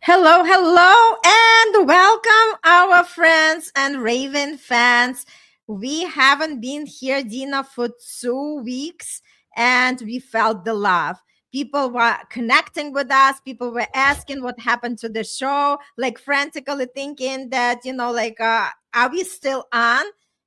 Hello, hello, and welcome, our friends and Raven fans. We haven't been here, Dina, for 2 weeks, and we felt the love. People were connecting with us. People were asking what happened to the show, like frantically thinking that, are we still on?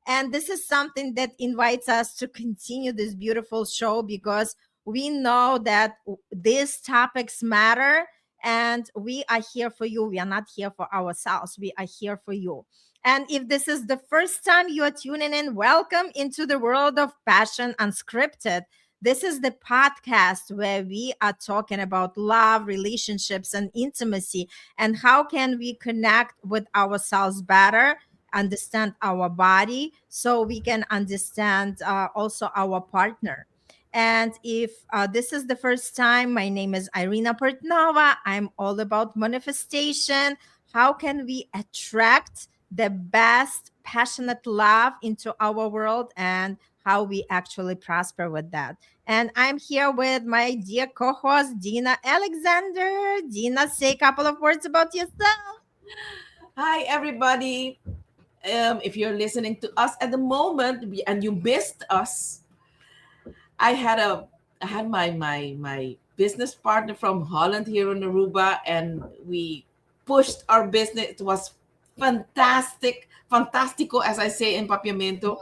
And this is something that invites us to continue this beautiful show because we know that these topics matter and we are here for you. We are not here for ourselves. We are here for you. And if this is the first time you are tuning in, welcome into the world of Passion Unscripted. This is the podcast where we are talking about love, relationships, and intimacy, and how can we connect with ourselves better, understand our body, so we can understand also our partner. And if this is the first time, my name is Irina Portnova. I'm all about manifestation. How can we attract the best passionate love into our world and how we actually prosper with that? And I'm here with my dear co-host, Dina Alexander. Dina, say a couple of words about yourself. Hi, everybody. If you're listening to us at the moment and you missed us, I had a I had my business partner from Holland here in Aruba, and we pushed our business. It was fantastic, fantastico, as I say in Papiamento.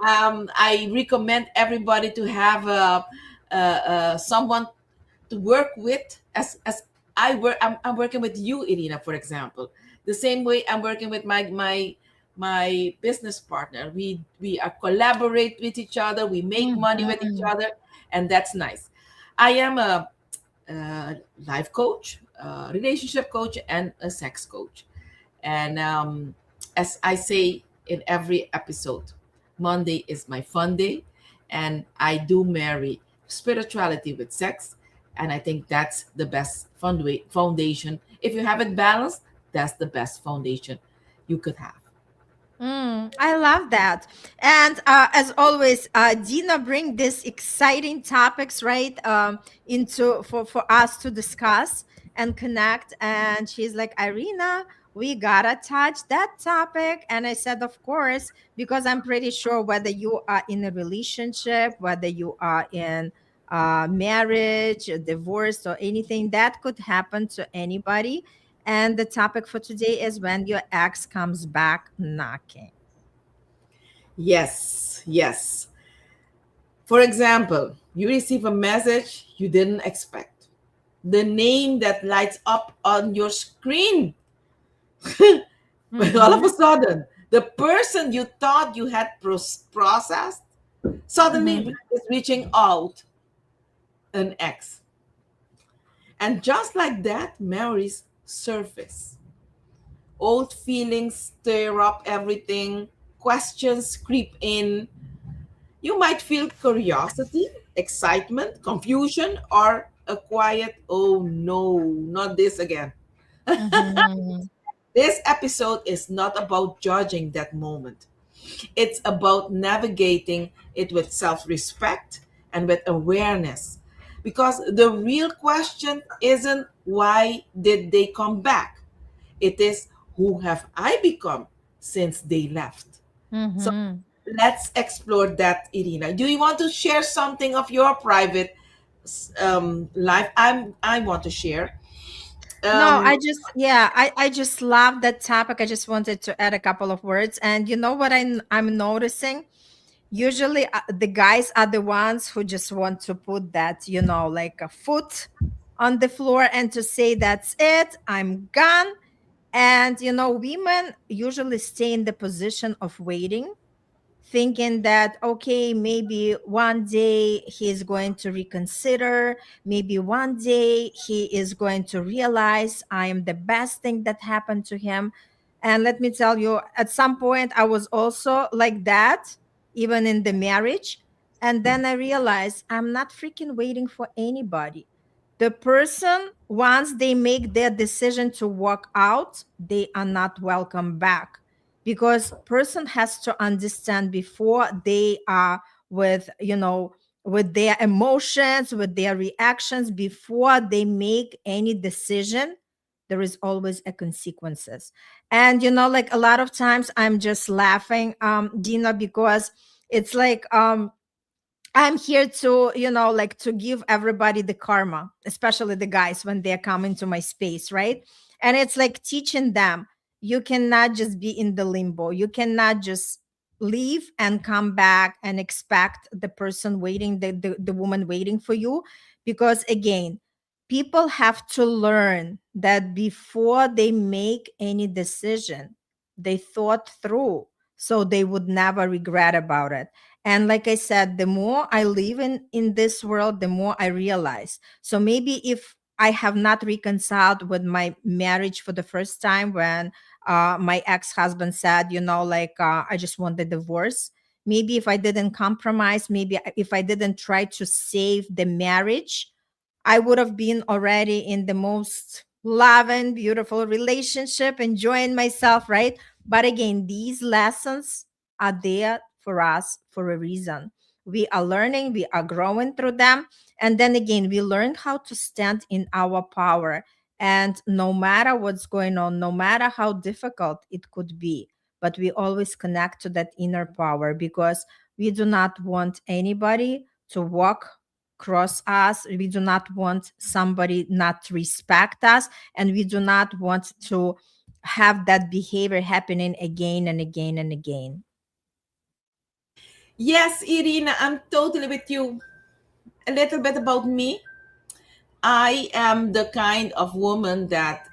I recommend everybody to have someone to work with as I'm working with you, Irina, for example. The same way I'm working with my business partner. We are collaborate with each other, we make money with each Mhm. other, and that's nice. I am a life coach, a relationship coach, and a sex coach. And as I say in every episode, Monday is my fun day, and I do marry spirituality with sex. And I think that's the best foundation. If you have it balanced, that's the best foundation you could have. I love that. And as always, Dina bring these exciting topics right into for us to discuss and connect. And she's like, Irina, we gotta touch that topic. And I said, of course, because I'm pretty sure whether you are in a relationship, whether you are in marriage, a divorce, or anything that could happen to anybody. And the topic for today is when your ex comes back knocking. Yes, yes. For example, you receive a message you didn't expect. The name that lights up on your screen. But all of Mm-hmm. a sudden, the person you thought you had processed Mm-hmm. suddenly is reaching out an ex. And just like that, memories surface. Old feelings stir up everything, questions creep in. You might feel curiosity, excitement, confusion, or a quiet, oh no, not this again. Mm-hmm. This episode is not about judging that moment. It's about navigating it with self respect and with awareness. Because the real question isn't why did they come back? It is who have I become since they left? So Mm-hmm. let's explore that, Irina. Do you want to share something of your private life? I want to share. No, Um, I just love that topic. I just wanted to add a couple of words. And you know what I'm noticing? Usually the guys are the ones who just want to put that, like a foot on the floor and to say, that's it, I'm gone. And, women usually stay in the position of waiting, thinking that okay, maybe one day he's going to reconsider, maybe one day he is going to realize I am the best thing that happened to him. And let me tell you, at some point I was also like that, even in the marriage. And then I realized I'm not freaking waiting for anybody. The person, once they make their decision to walk out, they are not welcome back, because person has to understand before they are with with their emotions, with their reactions, before they make any decision. there is always a consequences. And like a lot of times I'm just laughing, Dina, because it's like I'm here to, like to give everybody the karma, especially the guys when they're coming to my space, right? And it's like teaching them, you cannot just be in the limbo. You cannot just leave and come back and expect the person waiting, the woman waiting for you. Because again, people have to learn that before they make any decision, they thought through so they would never regret about it. And like I said, the more I live in this world, the more I realize. So maybe if I have not reconciled with my marriage for the first time, when my ex-husband said, like, I just want the divorce. Maybe if I didn't compromise, maybe if I didn't try to save the marriage, I would have been already in the most loving, beautiful relationship, enjoying myself, right? But again, these lessons are there for us for a reason. We are learning, we are growing through them. And then again, we learned how to stand in our power. And no matter what's going on, no matter how difficult it could be, but we always connect to that inner power, because we do not want anybody to walk cross us. We do not want somebody not to respect us. And we do not want to have that behavior happening again and again and again. Yes, Irina, I'm totally with you. A little bit about me. I am the kind of woman that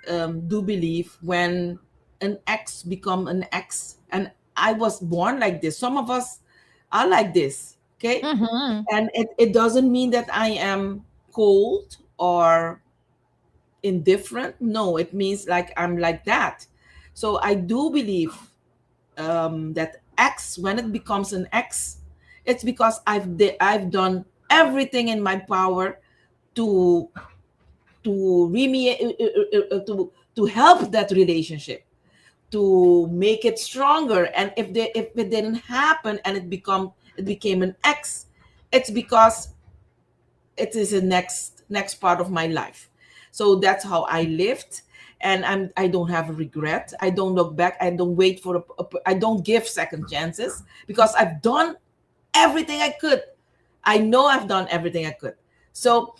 do believe when an ex become an ex, and I was born like this. Some of us are like this, okay? Mm-hmm. And it doesn't mean that I am cold or indifferent. No, it means like I'm like that. So I do believe that X, when it becomes an X, it's because I've done everything in my power to to help that relationship, to make it stronger. And if it didn't happen and it became an X, it's because it is a next part of my life. So that's how I lived. And I don't have a regret. I don't look back. I don't wait for I don't give second chances, because I've done everything I could. I know I've done everything I could. So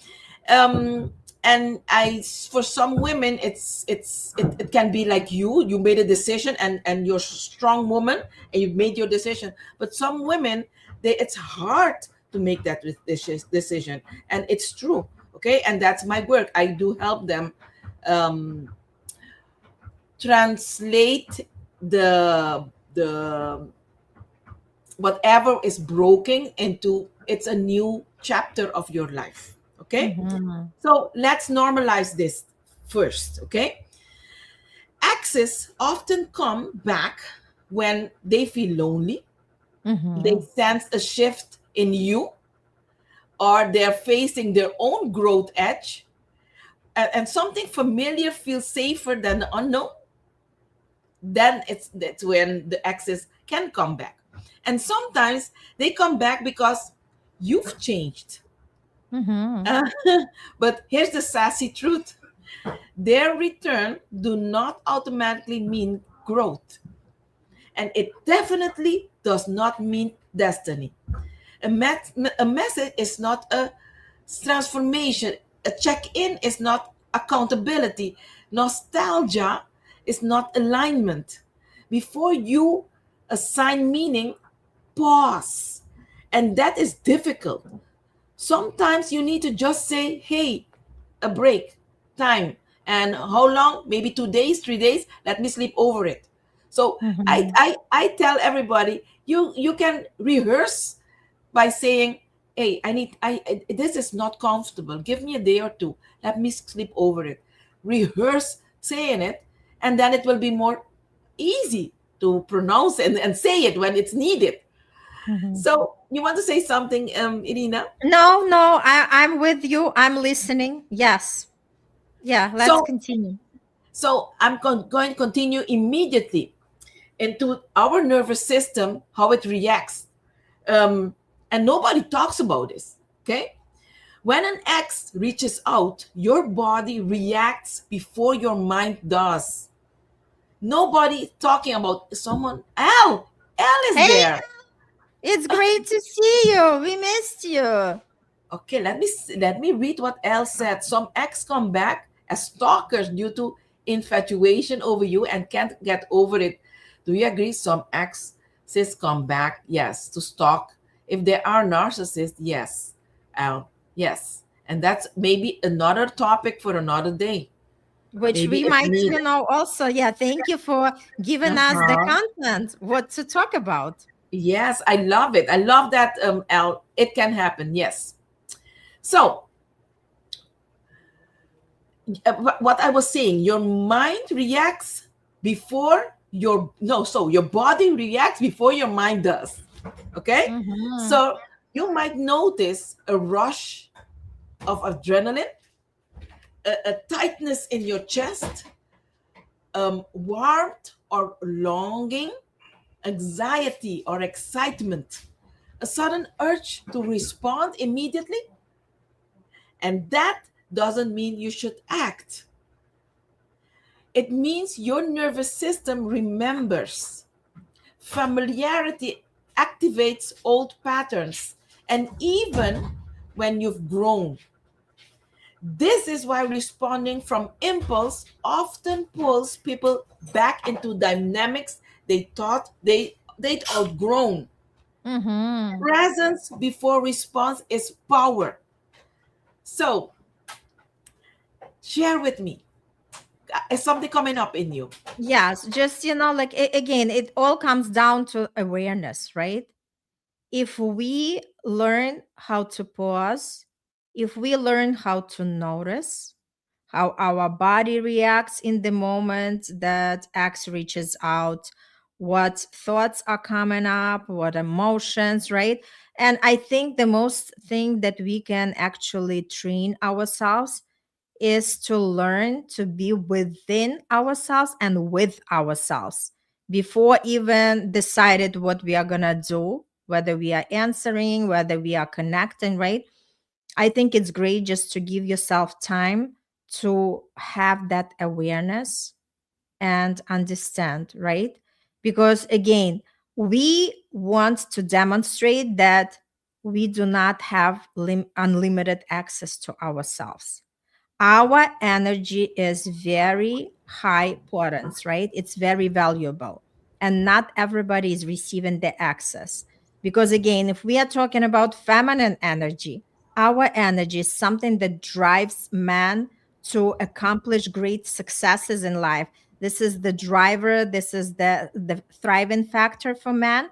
um and I, for some women, it can be like you made a decision, and you're a strong woman and you've made your decision. But some women, it's hard to make that decision, and it's true. Okay, and that's my work. I do help them um translate the whatever is broken into it's a new chapter of your life. Okay, Mm-hmm. so let's normalize this first. Okay, exes often come back when they feel lonely, they Mm-hmm. sense a shift in you, or they're facing their own growth edge, and something familiar feels safer than the unknown. Then that's when the exes can come back. And sometimes they come back because you've changed. Mm-hmm. Uh, but here's the sassy truth: their return do not automatically mean growth, and it definitely does not mean destiny. A message is not a transformation. A check-in is not accountability. Nostalgia is not alignment. Before you assign meaning, pause. And that is difficult. Sometimes you need to just say, hey, a break, time. And how long? Maybe 2 days, 3 days. Let me sleep over it. So I, Mm-hmm. I, I tell everybody, you can rehearse by saying, hey, this is not comfortable. Give me a day or two. Let me sleep over it. Rehearse saying it, and then it will be more easy to pronounce and say it when it's needed. Mm-hmm. So you want to say something, Irina? No, I'm with you. I'm listening. Yes. Yeah, let's So continue. I'm going to continue immediately into our nervous system, how it reacts. And nobody talks about this. Okay. When an ex reaches out, your body reacts before your mind does. Nobody talking about someone. L is Hey, there. it's great to see you. We missed you. Okay, let me read what L said. Some ex come back as stalkers due to infatuation over you and can't get over it. Do you agree? Some exes come back, yes, to stalk. If they are narcissists, yes. L, yes. And that's maybe another topic for another day. Which Maybe we it's might, needed. also, yeah, thank you for giving us the Uh-huh. content, what to talk about. Yes, I love it. I love that, L. It can happen. Yes. So, what I was saying, your mind reacts before your no, so your body reacts before your mind does. Okay, Mhm. so you might notice a rush of adrenaline, a tightness in your chest, warmth or longing, anxiety or excitement, a sudden urge to respond immediately, and that doesn't mean you should act. It means your nervous system remembers. Familiarity activates old patterns, and even when you've grown. This is why responding from impulse often pulls people back into dynamics they thought they'd outgrown. Mhm. Presence before response is power. So, share with me. Is something coming up in you? Yes, just, like, again, it all comes down to awareness, right? If we learn how to pause, if we learn how to notice how our body reacts in the moment that X reaches out, what thoughts are coming up, what emotions, right? And I think the most thing that we can actually train ourselves is to learn to be within ourselves and with ourselves before even decided what we are going to do, whether we are answering, whether we are connecting, right? I think it's great just to give yourself time to have that awareness and understand, right? Because again, we want to demonstrate that we do not have unlimited access to ourselves. Our energy is very high potence, right? It's very valuable. And not everybody is receiving the access. Because again, if we are talking about feminine energy, our energy is something that drives man to accomplish great successes in life. This is the driver, this is the thriving factor for man.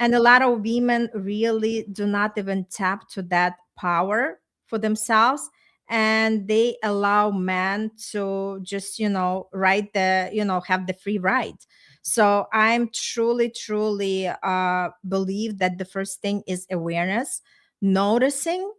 And a lot of women really do not even tap to that power for themselves, and they allow men to just ride the have the free ride. So I'm truly believe that the first thing is awareness, noticing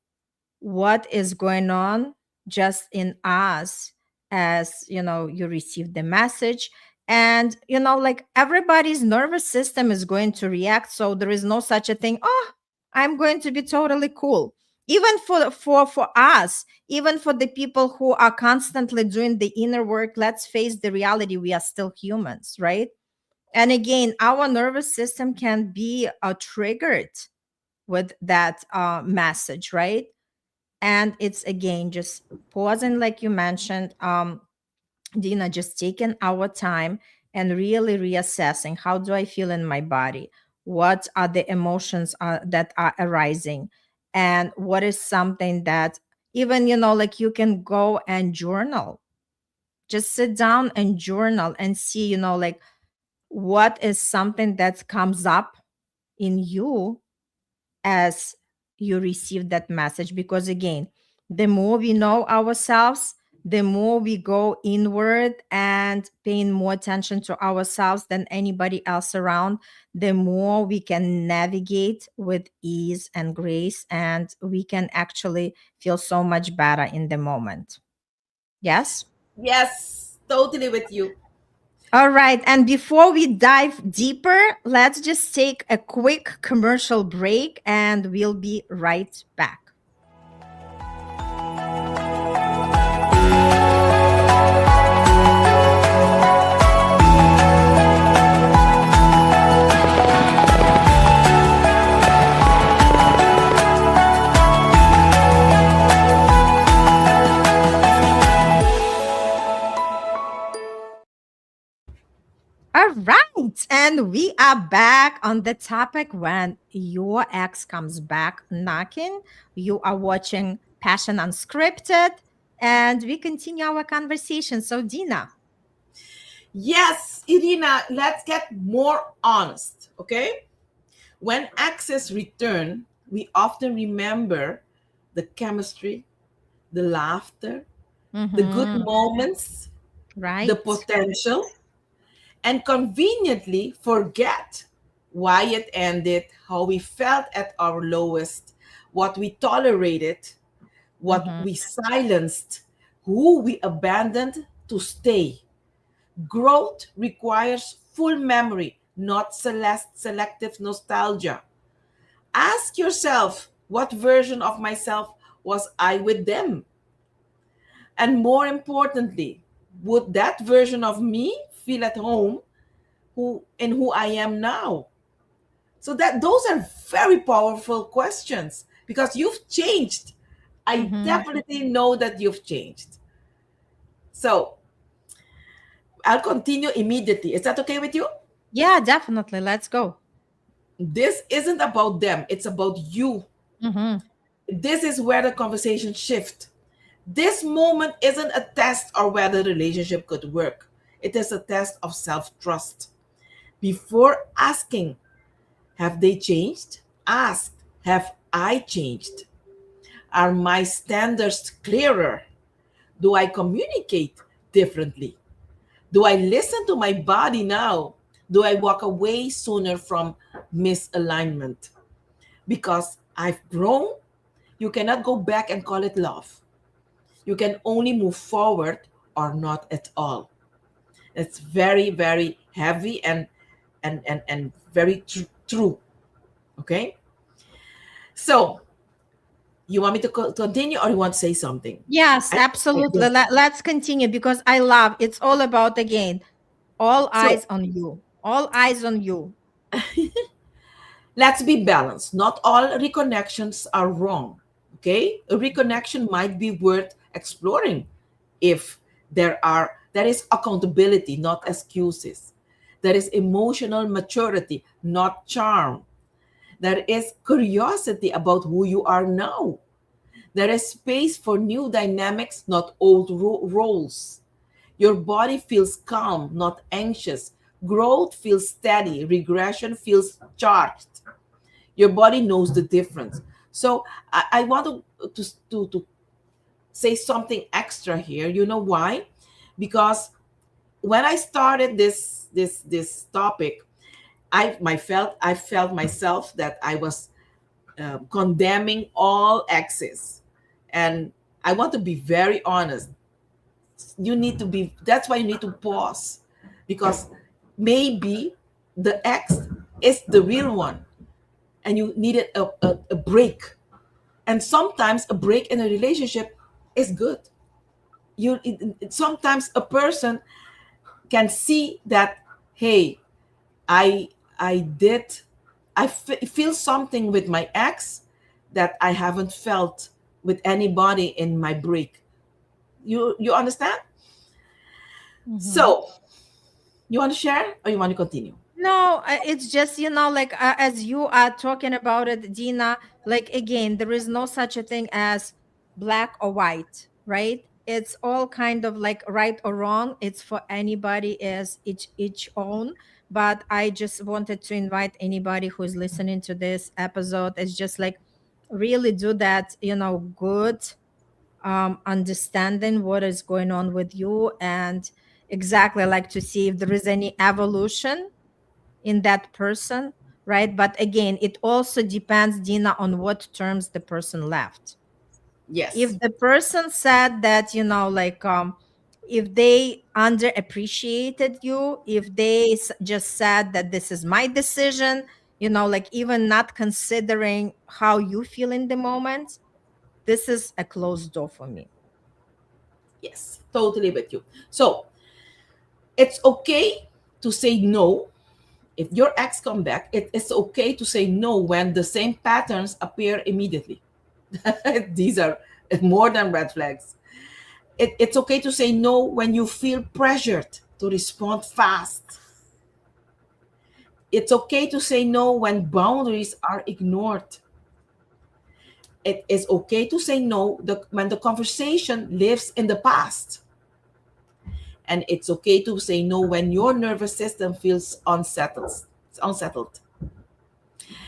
what is going on just in us as you receive the message. And like, everybody's nervous system is going to react, so there is no such a thing, oh, I'm going to be totally cool. Even for us, even for the people who are constantly doing the inner work, let's face the reality, we are still humans, right? And again, our nervous system can be triggered with that message, right? And it's again just pausing, like you mentioned, Dina, just taking our time and really reassessing, how do I feel in my body, what are the emotions that are arising, and what is something that, even like, you can go and journal, just sit down and journal and see, like, what is something that comes up in you as you receive that message. Because again, the more we know ourselves, the more we go inward and paying more attention to ourselves than anybody else around, the more we can navigate with ease and grace, and we can actually feel so much better in the moment. Yes. Yes, totally with you. All right. And before we dive deeper, let's just take a quick commercial break and we'll be right back. All right. And we are back on the topic when your ex comes back knocking. You are watching Passion Unscripted, and we continue our conversation. So, Dina. Yes, Irina, let's get more honest, okay? When exes return, we often remember the chemistry, the laughter, the good Mm-hmm. moments, the Right. potential, and conveniently forget why it ended, how we felt at our lowest, what we tolerated, what Mm-hmm. we silenced, who we abandoned to stay. Growth requires full memory, not selective nostalgia. Ask yourself, what version of myself was I with them? And more importantly, would that version of me feel at home who I am now? So that those are very powerful questions because you've changed. I Mm-hmm. definitely know that you've changed. So I'll continue immediately. Is that okay with you? Yeah, definitely. Let's go. This isn't about them, it's about you. Mm-hmm. This is where the conversation shifts. This moment isn't a test or whether the relationship could work. It is a test of self-trust. Before asking, have they changed? Ask, have I changed? Are my standards clearer? Do I communicate differently? Do I listen to my body now? Do I walk away sooner from misalignment? Because I've grown, you cannot go back and call it love. You can only move forward or not at all. It's very, very heavy and very true. Okay. So you want me to continue or you want to say something? Yes, I, absolutely. Let's continue because I love it's all about again, all so eyes on you. All eyes on you. let's be balanced. Not all reconnections are wrong. Okay, a reconnection might be worth exploring if there is accountability, not excuses. There is emotional maturity, not charm. There is curiosity about who you are now. There is space for new dynamics, not old roles. Your body feels calm, not anxious. Growth feels steady. Regression feels charged. Your body knows the difference. So I want to say something extra here. You know why? Because when I started this topic, I felt myself that I was condemning all exes, and I want to be very honest. You need to be. That's why you need to pause, because maybe the ex is the real one, and you needed a break. And sometimes a break in a relationship is good. Sometimes a person can see that, hey, I I did feel something with my ex that I haven't felt with anybody in my break. You understand? Mhm. So you want to share or you want to continue? No, it's just, like as you are talking about it, Dina, like again, there is no such a thing as black or white, right? It's all kind of like right or wrong. It's for anybody as each own. But I just wanted to invite anybody who's listening to this episode. It's just like really do that, good understanding what is going on with you and exactly like to see if there is any evolution in that person, right? But again, it also depends, Dina, on what terms the person left. If Yes. the person said that, if they underappreciated you, if they just said that this is my decision, like even not considering how you feel in the moment, this is a closed door for me. Yes. Totally with you. So it's okay to say no. If your ex come back, it's okay to say no when the same patterns appear immediately. These are more than red flags. It's okay to say no when you feel pressured to respond fast. It's okay to say no when boundaries are ignored. It is okay to say no when the conversation lives in the past. And it's okay to say no when your nervous system feels unsettled. It's unsettled.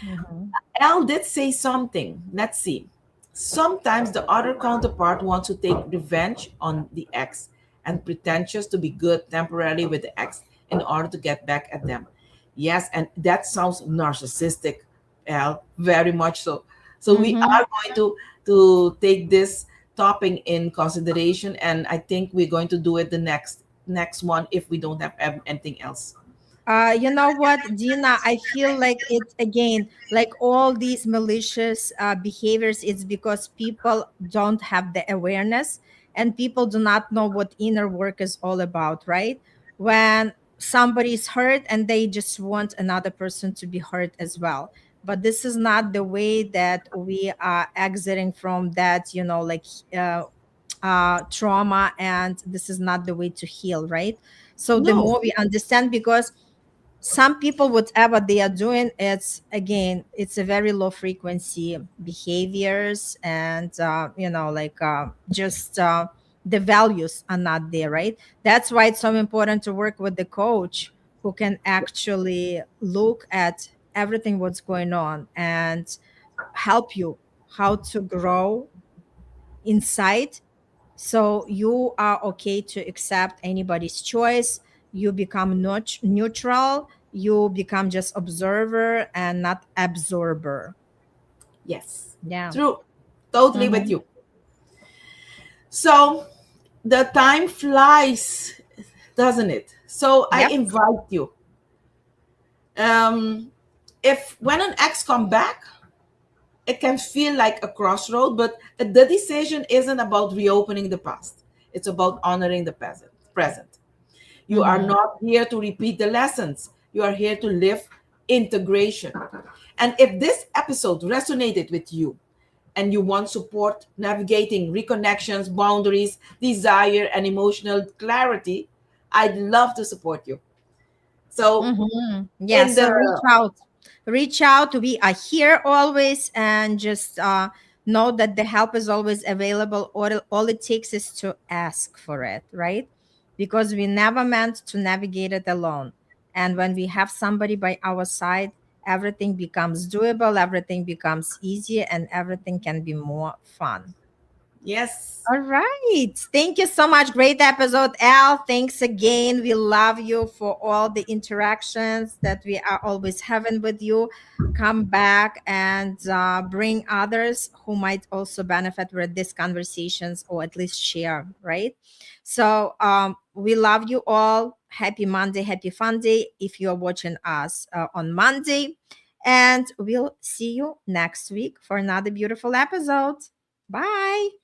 Mhm. Al did say something. Let's see. Sometimes the other counterpart wants to take revenge on the ex and pretentious to be good temporarily with the ex in order to get back at them. Yes, and that sounds narcissistic, Al, very much so. So we Mhm. are going to take this topic in consideration, and I think we're going to do it the next one if we don't have anything else. You know what, Dina? I feel like it's again like all these malicious behaviors. It's because people don't have the awareness and people do not know what inner work is all about, right? When somebody's hurt and they just want another person to be hurt as well. But this is not the way that we are exiting from that, like uh, trauma, and this is not the way to heal, right? So the No, more we understand, because some people whatever they are doing, it's again it's a very low frequency behaviors, and just the values are not there, right? That's why it's so important to work with the coach who can actually look at everything what's going on and help you how to grow inside, so you are okay to accept anybody's choice. You become not neutral. You become just observer and not absorber. yes, Yeah. true, totally with Mm-hmm. you. So the time flies, doesn't it? So I Yep. invite you. Um, if when an ex come back, it can feel like a crossroad, but the decision isn't about reopening the past. It's about honoring the present. You are Mm-hmm. not here to repeat the lessons. You are here to live integration. And if this episode resonated with you and you want support navigating reconnections, boundaries, desire, and emotional clarity, I'd love to support you. So, Mm-hmm. Yeah. in the So reach out. Reach out. We are here always, and just know that the help is always available. All it takes is to ask for it, right? Because we never meant to navigate it alone. And when we have somebody by our side, everything becomes doable, everything becomes easier, and everything can be more fun. yes, All right. Thank you so much. Great episode, Al. Thanks again. We love you for all the interactions that we are always having with you. Come back and bring others who might also benefit with these conversations, or at least share, right? So we love you all. Happy Monday. Happy Fun Day if you're watching us on Monday. And we'll see you next week for another beautiful episode. Bye.